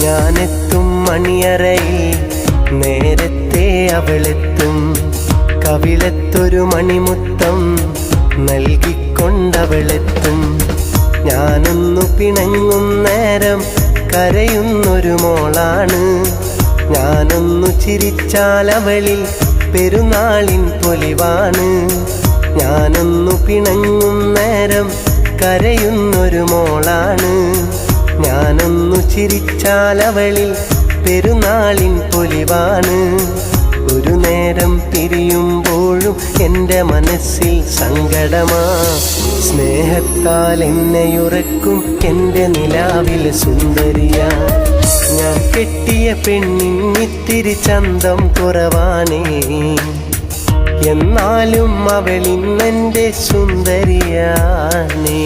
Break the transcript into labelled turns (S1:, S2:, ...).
S1: ഞാനെത്തും മണിയറയിൽ നേരത്തെ അവളെത്തും. കവിളത്തൊരു മണിമുത്തം നൽകിക്കൊണ്ടവളെത്തും. ഞാനൊന്നു പിണങ്ങും നേരം കരയുന്നൊരു മോളാണ്. ഞാനൊന്നു ചിരിച്ചാൽ അവളിൽ പെരുന്നാളിൻ പൊലിവാണ്. ഞാനൊന്നു പിണങ്ങും നേരം കരയുന്നൊരു മോളാണ്. ഞാനൊന്നു ചിരിച്ചാൽ അവളിൽ പെരുന്നാളിൻ പൊലിവാണ്. ഒരു നേരം പിരിയുമ്പോഴും എൻ്റെ മനസ്സിൽ സങ്കടമാ. സ്നേഹത്താൽ എന്നെയുറക്കും എൻ്റെ നിലാവിൽ സുന്ദരിയാ. ഞാൻ കെട്ടിയ പെണ്ണിന്നിത്തിരി ചന്തം കുറവാണേ, എന്നാലും അവളിന്നെൻ്റെ സുന്ദരിയാണേ.